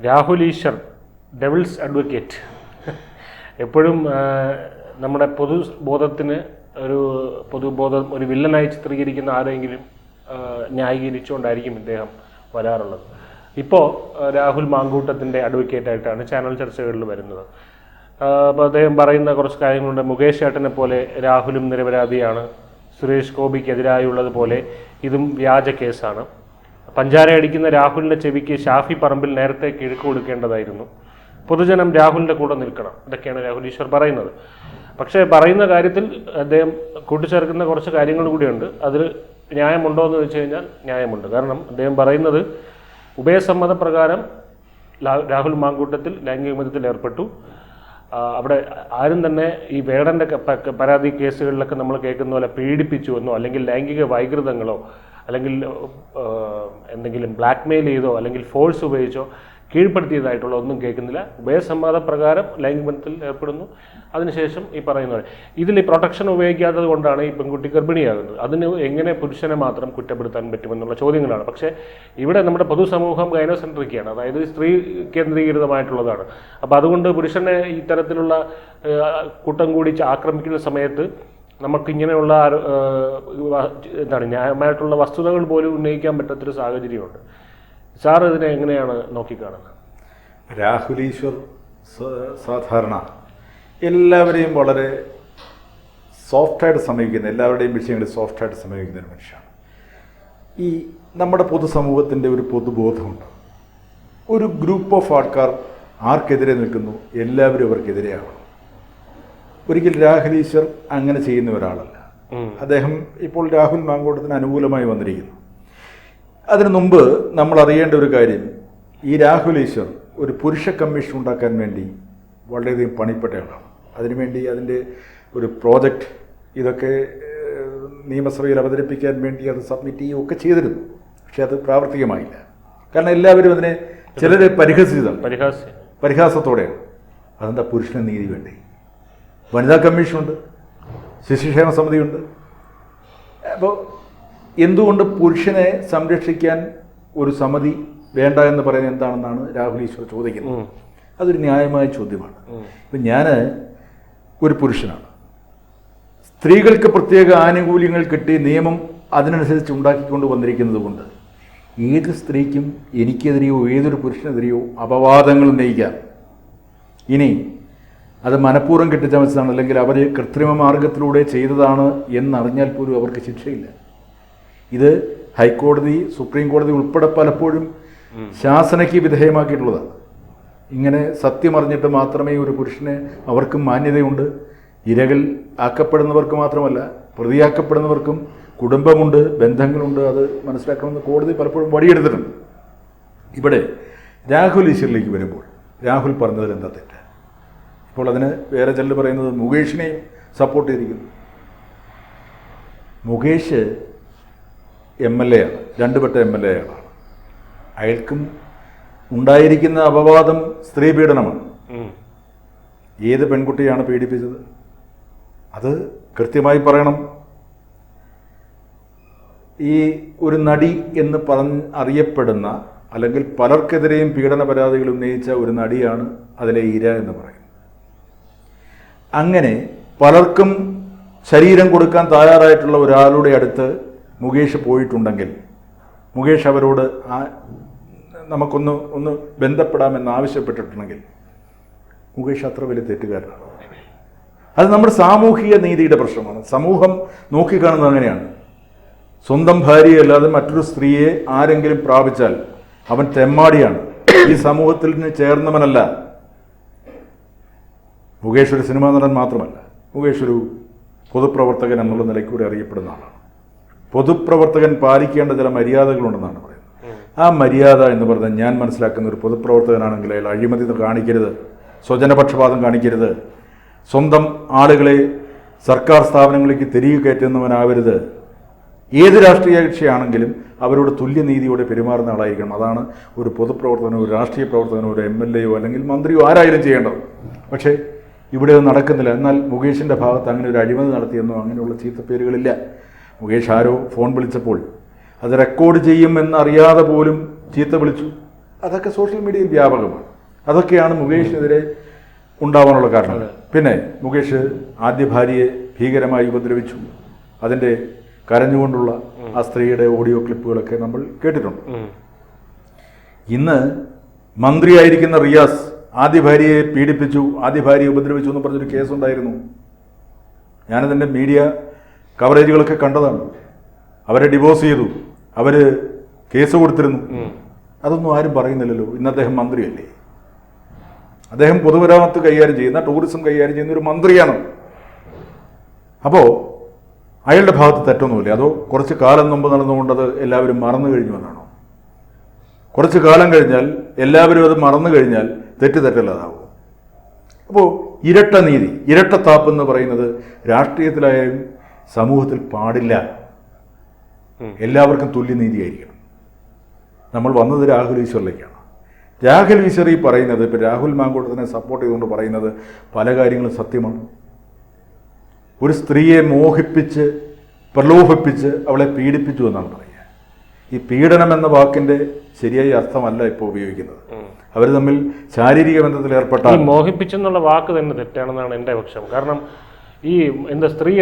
Rahul Easwar devils advocate എപ്പോഴും നമ്മുടെ പൊതുബോധത്തിന് പൊതുബോധം ഒരു വില്ലനായി ചിത്രീകരിക്കുന്ന ആരെങ്കിലും ന്യായീകരിച്ചുകൊണ്ടായിരിക്കും ഇദ്ദേഹം വരാറുള്ളത്. ഇപ്പോൾ രാഹുൽ മാങ്കൂട്ടത്തിൻ്റെ അഡ്വക്കേറ്റായിട്ടാണ് ചാനൽ ചർച്ചകളിൽ വരുന്നത്. അപ്പോൾ അദ്ദേഹം പറയുന്ന കുറച്ച് കാര്യങ്ങളുണ്ട്. മുകേഷ് ഏട്ടനെ പോലെ രാഹുലും നിരപരാധിയാണ്, സുരേഷ് ഗോപിക്കെതിരായുള്ളതുപോലെ ഇതും വ്യാജ കേസാണ്, പഞ്ചാര അടിക്കുന്ന രാഹുലിൻ്റെ ചെവിക്ക് ഷാഫി പറമ്പിൽ നേരത്തെ കിഴക്ക് കൊടുക്കേണ്ടതായിരുന്നു, പൊതുജനം രാഹുലിൻ്റെ കൂടെ നിൽക്കണം, ഇതൊക്കെയാണ് രാഹുൽ ഈശ്വർ പറയുന്നത്. പക്ഷേ പറയുന്ന കാര്യത്തിൽ അദ്ദേഹം കൂട്ടിച്ചേർക്കുന്ന കുറച്ച് കാര്യങ്ങൾ കൂടിയുണ്ട്. അതിൽ ന്യായമുണ്ടോ എന്ന് വെച്ച് കഴിഞ്ഞാൽ ന്യായമുണ്ട്. കാരണം അദ്ദേഹം പറയുന്നത് ഉഭയസമ്മതപ്രകാരം രാഹുൽ മാങ്കൂട്ടത്തിൽ ലൈംഗിക ബന്ധത്തിൽ ഏർപ്പെട്ടു. അവിടെ ആരും തന്നെ ഈ വേടൻ്റെ പരാതി കേസുകളിലൊക്കെ നമ്മൾ കേൾക്കുന്ന പോലെ പീഡിപ്പിച്ചുവെന്നോ അല്ലെങ്കിൽ ലൈംഗിക വൈകൃതങ്ങളോ അല്ലെങ്കിൽ എന്തെങ്കിലും ബ്ലാക്ക് മെയിൽ ചെയ്തോ അല്ലെങ്കിൽ ഫോഴ്സ് ഉപയോഗിച്ചോ കീഴ്പ്പെടുത്തിയതായിട്ടുള്ള ഒന്നും കേൾക്കുന്നില്ല. ഉഭയസമ്മതപ്രകാരം ലൈംഗിക ബന്ധത്തിൽ ഏർപ്പെടുന്നു. അതിനുശേഷം ഈ പറയുന്ന പോലെ ഇതിൽ ഈ പ്രൊട്ടക്ഷൻ ഉപയോഗിക്കാത്തത് കൊണ്ടാണ് ഈ പെൺകുട്ടി ഗർഭിണിയാകുന്നത്. അതിന് എങ്ങനെ പുരുഷനെ മാത്രം കുറ്റപ്പെടുത്താൻ പറ്റുമെന്നുള്ള ചോദ്യങ്ങളാണ്. പക്ഷേ ഇവിടെ നമ്മുടെ പൊതുസമൂഹം ഗൈനോസെൻട്രിക്കാണ്, അതായത് സ്ത്രീ കേന്ദ്രീകൃതമായിട്ടുള്ളതാണ്. അപ്പോൾ അതുകൊണ്ട് പുരുഷനെ ഇത്തരത്തിലുള്ള കൂട്ടം കൂടി ആക്രമിക്കുന്ന സമയത്ത് നമുക്കിങ്ങനെയുള്ള എന്താണ് ന്യായമായിട്ടുള്ള വസ്തുതകൾ പോലും ഉന്നയിക്കാൻ പറ്റാത്തൊരു സാഹചര്യമുണ്ട്. സാർ ഇതിനെ എങ്ങനെയാണ് നോക്കിക്കാണുന്നത്? രാഹുൽ ഈശ്വർ സാധാരണ എല്ലാവരെയും വളരെ സോഫ്റ്റായിട്ട് സമീപിക്കുന്ന, എല്ലാവരുടെയും വിഷയങ്ങളിൽ സോഫ്റ്റായിട്ട് സമീപിക്കുന്ന ഒരു മനുഷ്യനാണ്. ഈ നമ്മുടെ പൊതുസമൂഹത്തിൻ്റെ ഒരു പൊതുബോധമുണ്ട്. ഒരു ഗ്രൂപ്പ് ഓഫ് ആൾക്കാർ ആർക്കെതിരെ നിൽക്കുന്നു, എല്ലാവരും അവർക്കെതിരെയാകണം. ഒരിക്കൽ രാഹുൽ ഈശ്വർ അങ്ങനെ ചെയ്യുന്ന ഒരാളല്ല. അദ്ദേഹം ഇപ്പോൾ രാഹുൽ മാങ്കൂട്ടത്തിന് അനുകൂലമായി വന്നിരിക്കുന്നു. അതിനു മുമ്പ് നമ്മൾ അറിയേണ്ട ഒരു കാര്യം, ഈ രാഹുൽ ഈശ്വർ ഒരു പുരുഷ കമ്മീഷൻ ഉണ്ടാക്കാൻ വേണ്ടി വളരെയധികം പണിപ്പെട്ടയാളാണ്. അതിനുവേണ്ടി അതിൻ്റെ ഒരു പ്രോജക്റ്റ് ഇതൊക്കെ നിയമസഭയിൽ അവതരിപ്പിക്കാൻ വേണ്ടി അത് സബ്മിറ്റ് ചെയ്യുകയൊക്കെ ചെയ്തിരുന്നു. പക്ഷെ അത് പ്രാവർത്തികമായില്ല. കാരണം എല്ലാവരും അതിനെ ചിലരെ പരിഹാസത്തോടെയാണ്. അതെന്താ, പുരുഷന് നീതി വേണ്ടേ? വനിതാ കമ്മീഷനുണ്ട്, ശിശുക്ഷേമ സമിതിയുണ്ട്. അപ്പോൾ എന്തുകൊണ്ട് പുരുഷനെ സംരക്ഷിക്കാൻ ഒരു സമിതി വേണ്ട എന്ന് പറയുന്നത് എന്താണെന്നാണ് രാഹുൽ ഈശ്വർ ചോദിക്കുന്നത്. അതൊരു ന്യായമായ ചോദ്യമാണ്. ഇപ്പം ഞാൻ ഒരു പുരുഷനാണ്. സ്ത്രീകൾക്ക് പ്രത്യേക ആനുകൂല്യങ്ങൾ കിട്ടി നിയമം അതിനനുസരിച്ച് ഉണ്ടാക്കിക്കൊണ്ട് വന്നിരിക്കുന്നത് കൊണ്ട് ഏത് സ്ത്രീക്കും എനിക്കെതിരെയോ ഏതൊരു പുരുഷനെതിരെയോ അപവാദങ്ങൾ ഉന്നയിക്കാം. ഇനി അത് മനഃപൂർവ്വം കെട്ടിച്ചമച്ചതാണ് അല്ലെങ്കിൽ അവർ കൃത്രിമ മാർഗത്തിലൂടെ ചെയ്തതാണ് എന്നറിഞ്ഞാൽ പോലും അവർക്ക് ശിക്ഷയില്ല. ഇത് ഹൈക്കോടതി, സുപ്രീം കോടതി ഉൾപ്പെടെ പലപ്പോഴും ശാസനയ്ക്ക് വിധേയമാക്കിയിട്ടുള്ളതാണ്. ഇങ്ങനെ സത്യമറിഞ്ഞിട്ട് മാത്രമേ ഒരു പുരുഷന് അവർക്കും മാന്യതയുണ്ട്. ഇരകൾ ആക്കപ്പെടുന്നവർക്ക് മാത്രമല്ല, പ്രതിയാക്കപ്പെടുന്നവർക്കും കുടുംബമുണ്ട്, ബന്ധങ്ങളുണ്ട്. അത് മനസ്സിലാക്കണമെന്ന് കോടതി പലപ്പോഴും വഴിയെടുത്തിട്ടുണ്ട്. ഇവിടെ രാഹുൽ ഈശ്വറിലേക്ക് വരുമ്പോൾ രാഹുൽ പറഞ്ഞതിൽ എന്താ തെറ്റ്? ഇപ്പോൾ അതിന് വേറെ ചിലർ പറയുന്നത് മുകേഷിനെയും സപ്പോർട്ട് ചെയ്തിരിക്കുന്നു. മുകേഷ് MLA ആണ്, 2 വട്ട MLA ആണ്. അയാൾക്കും ഉണ്ടായിരിക്കുന്ന അപവാദം സ്ത്രീ പീഡനമാണ്. ഏത് പെൺകുട്ടിയാണ് പീഡിപ്പിച്ചത്? അത് കൃത്യമായി പറയണം. ഈ ഒരു നടി എന്ന് അറിയപ്പെടുന്ന അല്ലെങ്കിൽ പലർക്കെതിരെയും പീഡന പരാതികൾ ഉന്നയിച്ച ഒരു നടിയാണ് അതിലെ ഇര എന്ന് പറയുന്നത്. അങ്ങനെ പലർക്കും ശരീരം കൊടുക്കാൻ തയ്യാറായിട്ടുള്ള ഒരാളുടെ അടുത്ത് മുകേഷ് പോയിട്ടുണ്ടെങ്കിൽ, മുകേഷ് അവരോട് നമുക്കൊന്ന് ബന്ധപ്പെടാമെന്ന് ആവശ്യപ്പെട്ടിട്ടുണ്ടെങ്കിൽ മുകേഷ് അത്ര വലിയ തെറ്റുകാരനാണ്. അത് നമ്മുടെ സാമൂഹിക നീതിയുടെ പ്രശ്നമാണ്. സമൂഹം നോക്കിക്കാണുന്നത് അങ്ങനെയാണ്. സ്വന്തം ഭാര്യയല്ലാതെ മറ്റൊരു സ്ത്രീയെ ആരെങ്കിലും പ്രാപിച്ചാൽ അവൻ തെമ്മാടിയാണ്, ഈ സമൂഹത്തിൽ നിന്ന് ചേർന്നവനല്ല. മുകേഷ് ഒരു സിനിമാ നടൻ മാത്രമല്ല, മുകേഷ് ഒരു പൊതുപ്രവർത്തകൻ എന്നുള്ള നിലയ്ക്കൂടെ അറിയപ്പെടുന്ന ആളാണ്. പൊതുപ്രവർത്തകൻ പാലിക്കേണ്ട ചില മര്യാദകളുണ്ടെന്നാണ് പറയുന്നത്. ആ മര്യാദ എന്ന് പറഞ്ഞാൽ ഞാൻ മനസ്സിലാക്കുന്ന ഒരു പൊതുപ്രവർത്തകനാണെങ്കിൽ അയാൾ അഴിമതി കാണിക്കരുത്, സ്വജനപക്ഷപാതം കാണിക്കരുത്, സ്വന്തം ആളുകളെ സർക്കാർ സ്ഥാപനങ്ങളിലേക്ക് തിരികെ കയറ്റുന്നവനാവരുത്. ഏത് രാഷ്ട്രീയ കക്ഷിയാണെങ്കിലും അവരോട് തുല്യനീതിയോടെ പെരുമാറുന്ന ആളായിരിക്കണം. അതാണ് ഒരു പൊതുപ്രവർത്തകനോ ഒരു രാഷ്ട്രീയ പ്രവർത്തകനോ ഒരു MLA അല്ലെങ്കിൽ മന്ത്രിയോ ആരായാലും ചെയ്യേണ്ടത്. പക്ഷേ ഇവിടെ അത് നടക്കുന്നില്ല. എന്നാൽ മുകേഷിൻ്റെ ഭാഗത്ത് അങ്ങനെ ഒരു അഴിമതി നടത്തിയെന്നോ അങ്ങനെയുള്ള ചീത്തപ്പേരുകളില്ല. മുകേഷ് ആരോ ഫോൺ വിളിച്ചപ്പോൾ അത് റെക്കോർഡ് ചെയ്യുമെന്നറിയാതെ പോലും ചീത്ത വിളിച്ചു. അതൊക്കെ സോഷ്യൽ മീഡിയയിൽ വ്യാപകമാണ്. അതൊക്കെയാണ് മുകേഷിനെതിരെ ഉണ്ടാവാനുള്ള കാരണം. പിന്നെ മുകേഷ് ആദ്യ ഭാര്യയെ ഭീകരമായി ഉപദ്രവിച്ചു, അതിൻ്റെ കരഞ്ഞുകൊണ്ടുള്ള ആ സ്ത്രീയുടെ ഓഡിയോ ക്ലിപ്പുകളൊക്കെ നമ്മൾ കേട്ടിട്ടുണ്ട്. ഇന്ന് മന്ത്രിയായിരിക്കുന്ന റിയാസ് ആദ്യ ഭാര്യയെ പീഡിപ്പിച്ചു, ആദ്യ ഭാര്യയെ ഉപദ്രവിച്ചു എന്ന് പറഞ്ഞൊരു കേസുണ്ടായിരുന്നു. ഞാനതിൻ്റെ മീഡിയ കവറേജുകളൊക്കെ കണ്ടതാണ്. അവരെ ഡിവോഴ്സ് ചെയ്തു, അവർ കേസ് കൊടുത്തിരുന്നു. അതൊന്നും ആരും പറയുന്നില്ലല്ലോ. ഇന്ന് അദ്ദേഹം മന്ത്രിയല്ലേ, അദ്ദേഹം പൊതുമരാമത്ത് കൈകാര്യം ചെയ്യുന്ന, ടൂറിസം കൈകാര്യം ചെയ്യുന്ന ഒരു മന്ത്രിയാണ്. അപ്പോൾ അയാളുടെ ഭാഗത്ത് തെറ്റൊന്നുമില്ല. അതോ കുറച്ച് കാലം മുമ്പ് നടന്നുകൊണ്ടത് എല്ലാവരും മറന്നു കഴിഞ്ഞു എന്നാണോ? കുറച്ച് കാലം കഴിഞ്ഞാൽ എല്ലാവരും അത് മറന്നു കഴിഞ്ഞാൽ തെറ്റല്ലാതാവും. അപ്പോൾ ഇരട്ട നീതി, ഇരട്ടത്താപ്പ് എന്ന് പറയുന്നത് രാഷ്ട്രീയത്തിലായാലും സമൂഹത്തിൽ പാടില്ല. എല്ലാവർക്കും തുല്യനീതിയായിരിക്കണം. നമ്മൾ വന്നത് രാഹുൽ ഈശ്വറിലേക്കാണ്. രാഹുൽ ഈശ്വർ ഈ പറയുന്നത്, ഇപ്പം രാഹുൽ മാങ്കൂട്ടത്തിനെ സപ്പോർട്ട് ചെയ്തുകൊണ്ട് പറയുന്നത് പല കാര്യങ്ങളും സത്യമാണ്. ഒരു സ്ത്രീയെ മോഹിപ്പിച്ച് പ്രലോഭിപ്പിച്ച് അവളെ പീഡിപ്പിച്ചു എന്നാണ് പറയുക. ഈ പീഡനം എന്ന വാക്കിൻ്റെ ശരിയായ അർത്ഥമല്ല ഇപ്പോൾ ഉപയോഗിക്കുന്നത്. അവർ തമ്മിൽ ശാരീരിക ബന്ധത്തിൽ ഏർപ്പെട്ടാൽ മോഹിപ്പിച്ചെന്നുള്ള വാക്ക് തന്നെ തെറ്റാണെന്നാണ് എൻ്റെ പക്ഷം. കാരണം ഈ സ്ത്രീ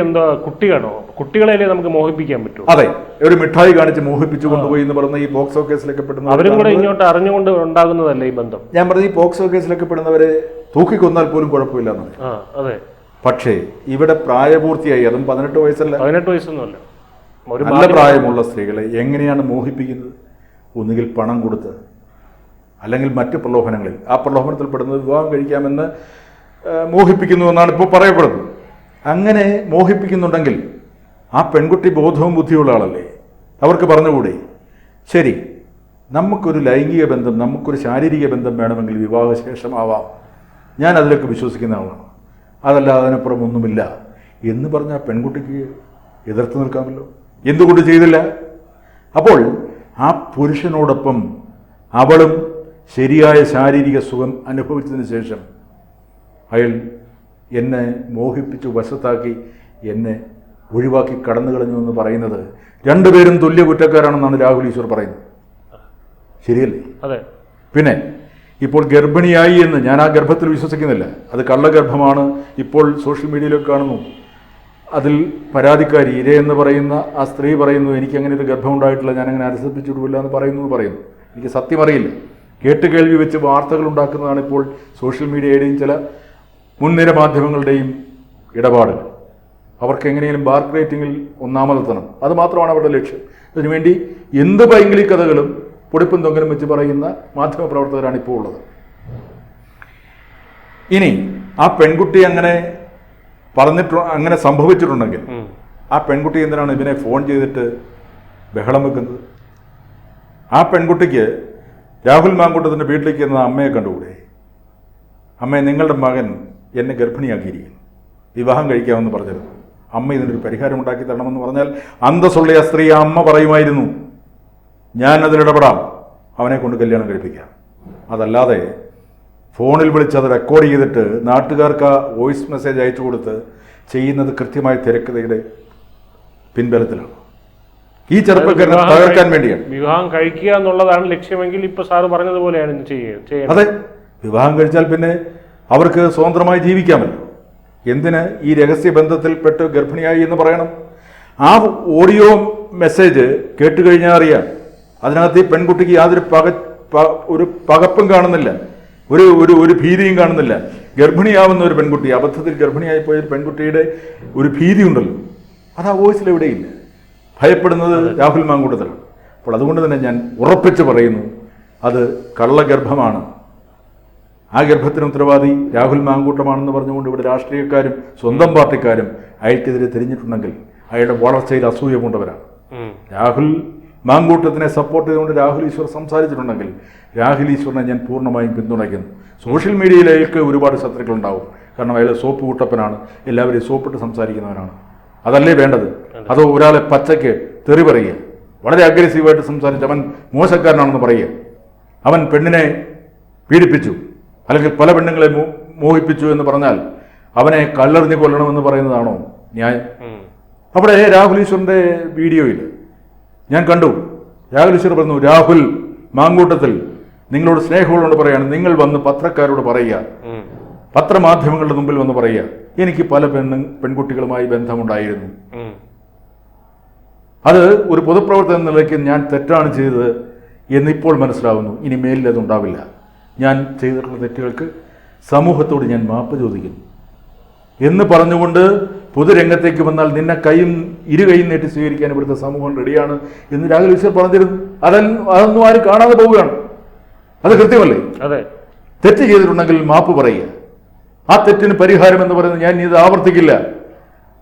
കുട്ടിയാണോ? കുട്ടികളെ നമുക്ക് മോഹിപ്പിക്കാൻ പറ്റുമോ? അതെ, ഒരു മിഠായി കാണിച്ച് മോഹിപ്പിച്ചു കൊണ്ടുപോയി എന്ന് പറഞ്ഞ ഈ പോക്സോ കേസിലൊക്കെ പെടുന്ന അവരും കൂടെ ഇങ്ങോട്ട് അറിഞ്ഞുകൊണ്ട് ഉണ്ടാകുന്നതല്ലേ ഈ ബന്ധം. ഞാൻ പറഞ്ഞ ഈ പോക്സോ കേസിലൊക്കെ പെടുന്നവരെ തൂക്കിക്കൊന്നാൽ പോലും കുഴപ്പമില്ല എന്നാണ്. അതെ, പക്ഷേ ഇവിടെ പ്രായപൂർത്തിയായി, അതും 18 വയസ്സല്ല, 18 വയസ്സൊന്നുമല്ല, നല്ല പ്രായമുള്ള സ്ത്രീകളെ എങ്ങനെയാണ് മോഹിപ്പിക്കുന്നത്? ഒന്നുകിൽ പണം കൊടുത്ത്, അല്ലെങ്കിൽ മറ്റ് പ്രലോഭനങ്ങളിൽ, ആ പ്രലോഭനത്തിൽ പെടുന്നത് വിവാഹം കഴിക്കാമെന്ന് മോഹിപ്പിക്കുന്നു എന്നാണ് ഇപ്പോൾ പറയപ്പെടുന്നത്. അങ്ങനെ മോഹിപ്പിക്കുന്നുണ്ടെങ്കിൽ ആ പെൺകുട്ടി ബോധവും ബുദ്ധിയുള്ള ആളല്ലേ, അവർക്ക് പറഞ്ഞുകൂടെ ശരി നമുക്കൊരു ലൈംഗിക ബന്ധം, നമുക്കൊരു ശാരീരിക ബന്ധം വേണമെങ്കിൽ വിവാഹശേഷമാവാം, ഞാൻ അതിലൊക്കെ വിശ്വസിക്കുന്ന ആളാണ്, അതല്ലാതെ അതിനപ്പുറം ഒന്നുമില്ല എന്ന് പറഞ്ഞ ആ പെൺകുട്ടിക്ക് എതിർത്ത് നിൽക്കാമല്ലോ. എന്തുകൊണ്ട് ചെയ്തില്ല? അപ്പോൾ ആ പുരുഷനോടൊപ്പം അവളും ശരിയായ ശാരീരിക സുഖം അനുഭവിച്ചതിന് ശേഷം അയാൾ എന്നെ മോഹിപ്പിച്ചു വശത്താക്കി എന്നെ ഒഴിവാക്കി കടന്നു കളഞ്ഞു എന്ന് പറയുന്നത് രണ്ടുപേരും തുല്യ കുറ്റക്കാരാണെന്നാണ് രാഹുൽ ഈശ്വർ പറയുന്നത്. ശരിയല്ലേ? അതെ. പിന്നെ ഇപ്പോൾ ഗർഭിണിയായി എന്ന് ഞാൻ ആ ഗർഭത്തിൽ വിശ്വസിക്കുന്നില്ല. അത് കള്ളഗർഭമാണ് ഇപ്പോൾ സോഷ്യൽ മീഡിയയിലൊക്കെ കാണുന്നു. അതിൽ പരാതിക്കാരി ഇര എന്ന് പറയുന്ന ആ സ്ത്രീ പറയുന്നു, എനിക്കങ്ങനെ ഒരു ഗർഭം ഉണ്ടായിട്ടില്ല, ഞാനങ്ങനെ അനുസരിപ്പിച്ചിട്ടില്ല എന്ന് പറയുന്നു. എനിക്ക് സത്യം അറിയില്ല. കേട്ടുകേൾവി വെച്ച് വാർത്തകൾ ഉണ്ടാക്കുന്നതാണ് ഇപ്പോൾ സോഷ്യൽ മീഡിയയുടെയും ചില മുൻനിര മാധ്യമങ്ങളുടെയും ഇടപാടുകൾ. അവർക്ക് എങ്ങനെയും മാർക്ക് റേറ്റിംഗിൽ ഒന്നാമതെത്തണം, അത് മാത്രമാണ് അവരുടെ ലക്ഷ്യം. അതിനുവേണ്ടി എന്ത് പൈങ്കിളി കഥകളും പൊടിപ്പും തൊങ്ങലും വെച്ച് പറയുന്ന മാധ്യമപ്രവർത്തകരാണ് ഇപ്പോൾ ഉള്ളത്. ഇനി ആ പെൺകുട്ടി അങ്ങനെ അങ്ങനെ സംഭവിച്ചിട്ടുണ്ടെങ്കിൽ ആ പെൺകുട്ടി എന്തിനാണ് ഇവനെ ഫോൺ ചെയ്തിട്ട് ബഹളം വെക്കുന്നത്? ആ പെൺകുട്ടിക്ക് രാഹുൽ മാങ്കൂട്ടത്തിൻ്റെ വീട്ടിലേക്ക് എന്ന അമ്മയെ കണ്ടുകൂടെ? അമ്മയെ, നിങ്ങളുടെ മകൻ എന്നെ ഗർഭിണിയാക്കിയിരിക്കുന്നു, വിവാഹം കഴിക്കാമെന്ന് പറഞ്ഞിരുന്നു, അമ്മ ഇതിനൊരു പരിഹാരം ഉണ്ടാക്കി തരണമെന്ന് പറഞ്ഞാൽ അന്തസ്സുള്ള ആ സ്ത്രീ ആ അമ്മ പറയുമായിരുന്നു, ഞാൻ അതിലിടപെടാം, അവനെ കൊണ്ട് കല്യാണം കഴിപ്പിക്കാം. അതല്ലാതെ ഫോണിൽ വിളിച്ച് അത് റെക്കോർഡ് ചെയ്തിട്ട് നാട്ടുകാർക്ക് ആ വോയിസ് മെസ്സേജ് അയച്ചു കൊടുത്ത് ചെയ്യുന്നത് കൃത്യമായ തിരക്കഥയുടെ പിൻബലത്തിലാണ്. ഈ ചെറുപ്പക്കാരനെ തകർക്കാൻ വേണ്ടിയാണ്. വിവാഹം കഴിക്കുക എന്നുള്ളതാണ് ലക്ഷ്യമെങ്കിൽ ഇപ്പൊ സാറ് പറഞ്ഞതുപോലെയാണ് ചെയ്യുന്നത്. അതെ, വിവാഹം കഴിച്ചാൽ പിന്നെ അവർക്ക് സ്വതന്ത്രമായി ജീവിക്കാമല്ലോ. എന്തിന് ഈ രഹസ്യ ബന്ധത്തിൽപ്പെട്ട് ഗർഭിണിയായി എന്ന് പറയണം? ആ ഓഡിയോ മെസ്സേജ് കേട്ടുകഴിഞ്ഞാൽ അറിയാം, അതിനകത്ത് ഈ പെൺകുട്ടിക്ക് യാതൊരു ഒരു പകപ്പും കാണുന്നില്ല, ഒരു ഭീതിയും കാണുന്നില്ല. ഗർഭിണിയാവുന്ന ഒരു പെൺകുട്ടി, അബദ്ധത്തിൽ ഗർഭിണിയായിപ്പോയ ഒരു പെൺകുട്ടിയുടെ ഒരു ഭീതി ഉണ്ടല്ലോ, അത് ആ വോയിസിൽ എവിടെയില്ല. ഭയപ്പെടുന്നത് രാഹുൽ മാങ്കൂട്ടത്തിലാണ്. അപ്പോൾ അതുകൊണ്ട് തന്നെ ഞാൻ ഉറപ്പിച്ച് പറയുന്നു, അത് കള്ളഗർഭമാണ്. ആ ഗർഭത്തിന് ഉത്തരവാദി രാഹുൽ മാങ്കൂട്ടമാണെന്ന് പറഞ്ഞുകൊണ്ട് ഇവിടെ രാഷ്ട്രീയക്കാരും സ്വന്തം പാർട്ടിക്കാരും അയാൾക്കെതിരെ തിരിഞ്ഞിട്ടുണ്ടെങ്കിൽ അയാളുടെ വളർച്ചയിൽ അസൂയ കൊണ്ടവരാണ്. രാഹുൽ മാങ്കൂട്ടത്തിനെ സപ്പോർട്ട് ചെയ്തുകൊണ്ട് രാഹുൽ ഈശ്വർ സംസാരിച്ചിട്ടുണ്ടെങ്കിൽ രാഹുൽ ഈശ്വറിനെ ഞാൻ പൂർണ്ണമായും പിന്തുണയ്ക്കുന്നു. സോഷ്യൽ മീഡിയയിൽ അയാൾക്ക് ഒരുപാട് ശത്രുക്കളുണ്ടാവും, കാരണം അയാൾ സോപ്പ് കുട്ടപ്പനാണ്, എല്ലാവരെയും സോപ്പിട്ട് സംസാരിക്കുന്നവനാണ്. അതല്ലേ വേണ്ടത്? അതോ ഒരാളെ പച്ചയ്ക്ക് തെറി പറയുക, വളരെ അഗ്രസീവായിട്ട് സംസാരിച്ച് അവൻ മോശക്കാരനാണെന്ന് പറയുക, അവൻ പെണ്ണിനെ പീഡിപ്പിച്ചു അല്ലെങ്കിൽ പല പെണ്ണുങ്ങളെ മോഹിപ്പിച്ചു എന്ന് പറഞ്ഞാൽ അവനെ കല്ലെറിഞ്ഞ് കൊല്ലണമെന്ന് പറയുന്നതാണോ ന്യായം? അവിടെ രാഹുൽ ഈശ്വറിൻ്റെ വീഡിയോയിൽ ഞാൻ കണ്ടു, രാഹുൽ ഈശ്വർ പറഞ്ഞു, രാഹുൽ മാങ്കൂട്ടത്തിൽ നിങ്ങളോട് സ്നേഹമുള്ളതുകൊണ്ട് പറയാണ്, നിങ്ങൾ വന്ന് പത്രക്കാരോട് പറയുക, പത്രമാധ്യമങ്ങളുടെ മുമ്പിൽ വന്ന് പറയുക, എനിക്ക് പല പെൺകുട്ടികളുമായി ബന്ധമുണ്ടായിരുന്നു, അത് ഒരു പൊതുപ്രവർത്തകൻ എന്ന നിലയ്ക്ക് ഞാൻ തെറ്റാണ് ചെയ്തത് എന്നിപ്പോൾ മനസ്സിലാവുന്നു, ഇനി മേലിൽ അതുണ്ടാവില്ല. ഞാൻ ചെയ്തിട്ടുള്ള തെറ്റുകൾക്ക് സമൂഹത്തോട് ഞാൻ മാപ്പ് ചോദിക്കുന്നു എന്ന് പറഞ്ഞുകൊണ്ട് പൊതുരംഗത്തേക്ക് വന്നാൽ നിന്നെ ഇരുകൈയും നീട്ടി സ്വീകരിക്കാൻ ഇവിടുത്തെ സമൂഹം റെഡിയാണ് എന്ന് രാഹുൽ ഈശ്വർ പറഞ്ഞിരുന്നു. അതൊന്നും ആരും കാണാതെ പോവുകയാണ്. അത് കൃത്യമല്ലേ? അതെ. തെറ്റ് ചെയ്തിട്ടുണ്ടെങ്കിൽ മാപ്പ് പറയുക. ആ തെറ്റിന് പരിഹാരം എന്ന് പറയുന്നത് ഞാൻ ഇത് ആവർത്തിക്കില്ല,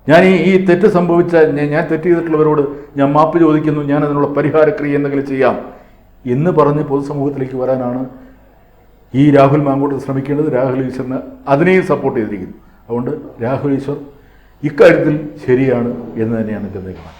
ഞാൻ ഈ തെറ്റ് സംഭവിച്ച ഞാൻ തെറ്റ് ചെയ്തിട്ടുള്ളവരോട് ഞാൻ മാപ്പ് ചോദിക്കുന്നു, ഞാൻ അതിനുള്ള പരിഹാരക്രിയ എന്തെങ്കിലും ചെയ്യാം എന്ന് പറഞ്ഞ് പൊതുസമൂഹത്തിലേക്ക് വരാനാണ് ഈ രാഹുൽ മാങ്കൂട്ടം ശ്രമിക്കേണ്ടത്. രാഹുൽ ഈശ്വറിന് അതിനെയും സപ്പോർട്ട് ചെയ്തിരിക്കുന്നു. അതുകൊണ്ട് രാഹുൽ ഈശ്വർ ഇക്കാര്യത്തിൽ ശരിയാണ് എന്ന് തന്നെയാണ് കരുതുന്നത്.